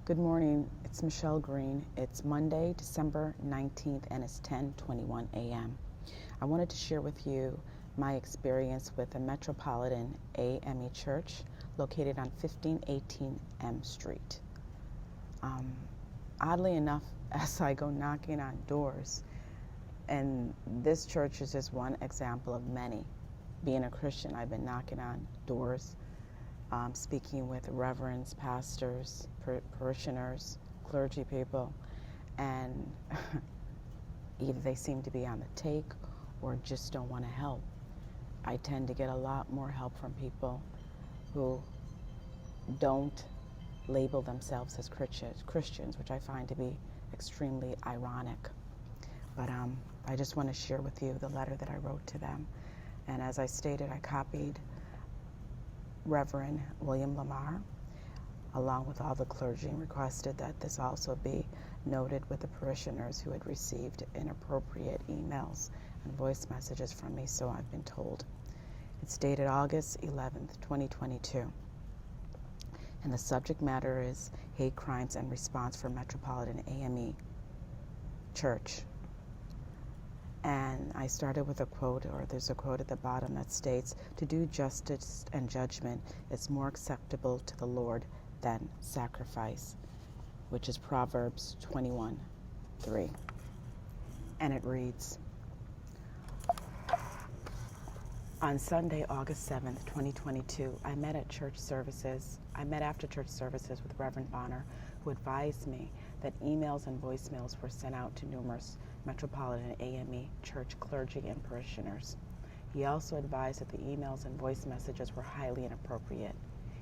Good morning, it's Michelle Green. It's Monday, December 19th, and it's 10:21 a.m. I wanted to share with you my experience with the Metropolitan AME Church located on 1518 M Street. Oddly enough, as I go knocking on doors, and this church is just one example of many. Being a Christian, I've been knocking on doors, speaking with reverends, pastors, parishioners, clergy people, and either they seem to be on the take or just don't want to help. I tend to get a lot more help from people who don't label themselves as Christians, which I find to be extremely ironic. But I just want to share with you the letter that I wrote to them. And as I stated, I copied Reverend William Lamar, along with all the clergy, and requested that this also be noted with the parishioners who had received inappropriate emails and voice messages from me, so I've been told. It's dated August 11th, 2022. And the subject matter is hate crimes and response for Metropolitan AME Church. And I started with a quote, or there's a quote at the bottom that states, "To do justice and judgment is more acceptable to the Lord than sacrifice," which is Proverbs 21:3. And it reads, on Sunday, August 7th, 2022, I met after church services with Reverend Bonner, who advised me that emails and voicemails were sent out to numerous Metropolitan AME Church clergy and parishioners. He also advised that the emails and voice messages were highly inappropriate.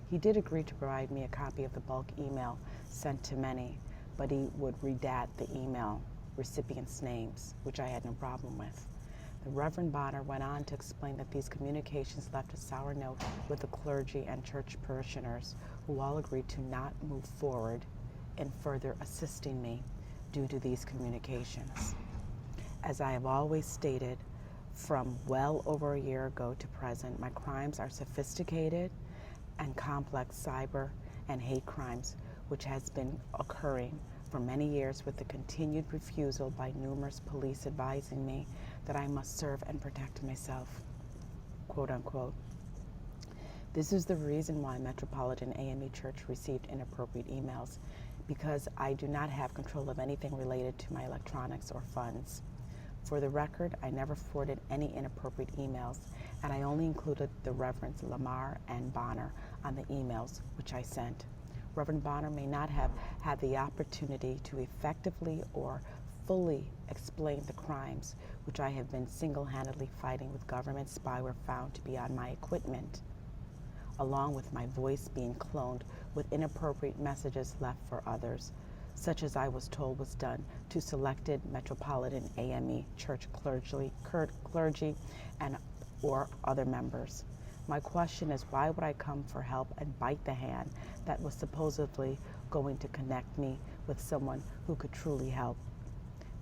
He did agree to provide me a copy of the bulk email sent to many, but he would redact the email recipients' names, which I had no problem with. The Reverend Bonner went on to explain that these communications left a sour note with the clergy and church parishioners, who all agreed to not move forward in further assisting me due to these communications. As I have always stated, from well over a year ago to present, my crimes are sophisticated and complex cyber and hate crimes, which has been occurring for many years, with the continued refusal by numerous police advising me that I must serve and protect myself, quote unquote. This is the reason why Metropolitan AME Church received inappropriate emails, because I do not have control of anything related to my electronics or funds. For the record, I never forwarded any inappropriate emails, and I only included the Reverends Lamar and Bonner on the emails which I sent. Reverend Bonner may not have had the opportunity to effectively or fully explain the crimes which I have been single-handedly fighting with government spyware found to be on my equipment, along with my voice being cloned with inappropriate messages left for others, such as I was told was done to selected Metropolitan AME Church clergy and or other members. My question is, why would I come for help and bite the hand that was supposedly going to connect me with someone who could truly help?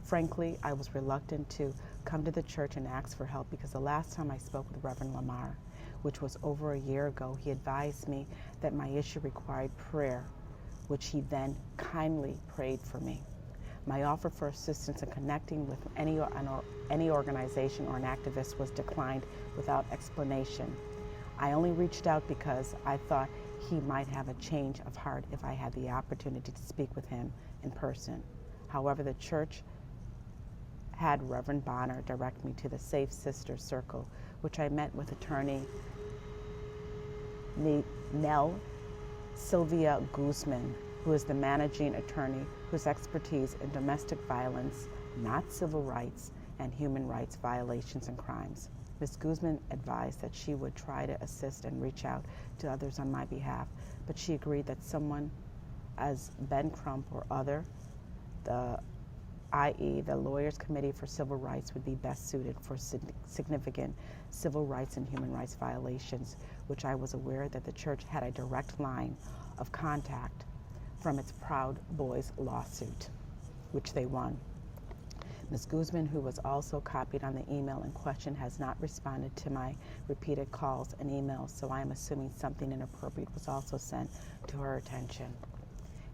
Frankly, I was reluctant to come to the church and ask for help because the last time I spoke with Reverend Lamar, which was over a year ago, he advised me that my issue required prayer, which he then kindly prayed for me. My offer for assistance in connecting with any organization or an activist was declined without explanation. I only reached out because I thought he might have a change of heart if I had the opportunity to speak with him in person. However, the church had Reverend Bonner direct me to the Safe Sisters Circle, which I met with attorney Nell Sylvia Guzman, who is the managing attorney whose expertise in domestic violence, not civil rights, and human rights violations and crimes. Ms. Guzman advised that she would try to assist and reach out to others on my behalf, but she agreed that someone as Ben Crump or other, i.e. the Lawyers Committee for Civil Rights, would be best suited for significant civil rights and human rights violations, which I was aware that the church had a direct line of contact from its Proud Boys lawsuit, which they won. Ms. Guzman, who was also copied on the email in question, has not responded to my repeated calls and emails, so I am assuming something inappropriate was also sent to her attention.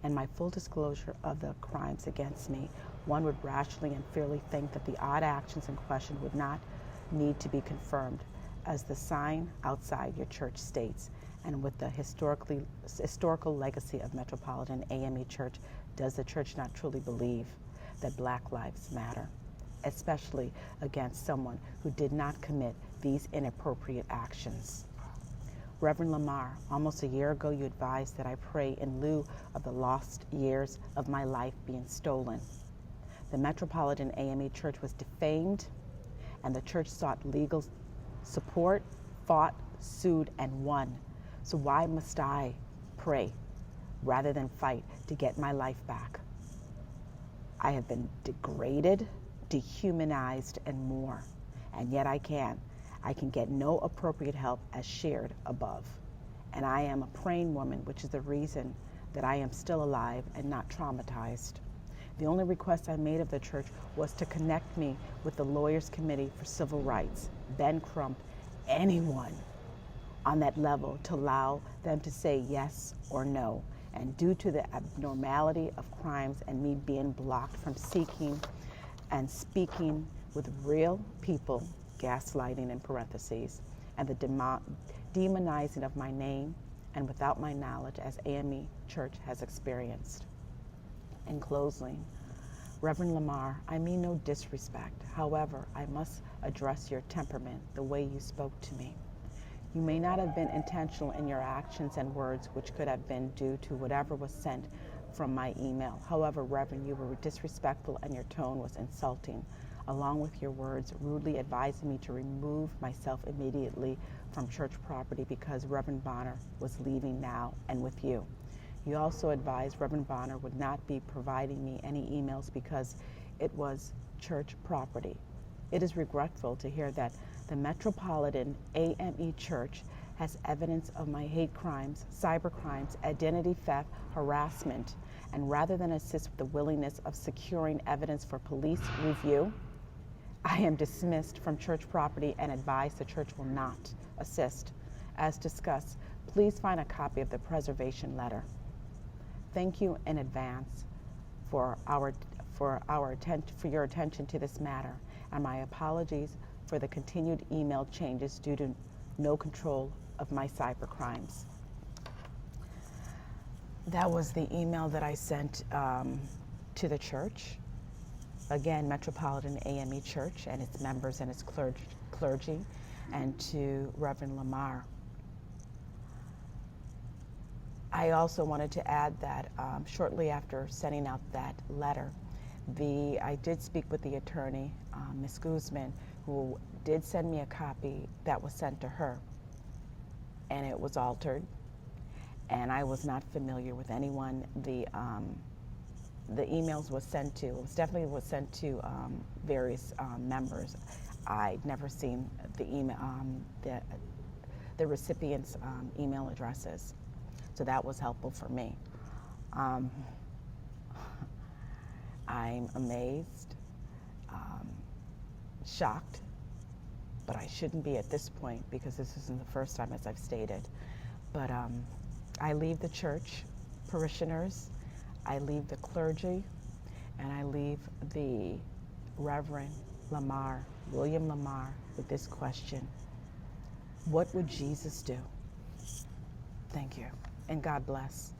and my full disclosure of the crimes against me, one would rationally and fairly think that the odd actions in question would not need to be confirmed, as the sign outside your church states, and with the historical legacy of Metropolitan AME Church, does the church not truly believe that Black lives matter, especially against someone who did not commit these inappropriate actions? Reverend Lamar, almost a year ago you advised that I pray in lieu of the lost years of my life being stolen. The Metropolitan AME Church was defamed, and the church sought legal support, fought, sued, and won. So why must I pray rather than fight to get my life back? I have been degraded, dehumanized, and more, and yet I can get no appropriate help as shared above. And I am a praying woman, which is the reason that I am still alive and not traumatized. The only request I made of the church was to connect me with the Lawyers Committee for Civil Rights, Ben Crump, anyone on that level, to allow them to say yes or no. And due to the abnormality of crimes and me being blocked from seeking and speaking with real people, gaslighting in parentheses, and the demonizing of my name, and without my knowledge, as AME Church has experienced. In closing, Reverend Lamar, I mean no disrespect. However, I must address your temperament, the way you spoke to me. You may not have been intentional in your actions and words, which could have been due to whatever was sent from my email. However, Reverend, you were disrespectful and your tone was insulting, along with your words rudely advising me to remove myself immediately from church property because Reverend Bonner was leaving now and with you. You also advised Reverend Bonner would not be providing me any emails because it was church property. It is regretful to hear that the Metropolitan AME Church has evidence of my hate crimes, cyber crimes, identity theft, harassment, and rather than assist with the willingness of securing evidence for police review, I am dismissed from church property and advised the church will not assist. As discussed, please find a copy of the preservation letter. Thank you in advance for your attention to this matter, and my apologies for the continued email changes due to no control of my cyber crimes. That was the email that I sent to the church. Again, Metropolitan AME Church and its members and its clergy, and to Reverend Lamar. I also wanted to add that shortly after sending out that letter, I did speak with the attorney, Ms. Guzman, who did send me a copy that was sent to her, and it was altered, and I was not familiar with anyone the emails was sent to. It was definitely sent to various members. I'd never seen the email, the recipient's email addresses, so that was helpful for me. I'm amazed, shocked, but I shouldn't be at this point because this isn't the first time, as I've stated. But I leave the church parishioners, I leave the clergy, and I leave the Reverend Lamar, William Lamar, with this question: what would Jesus do? Thank you, and God bless.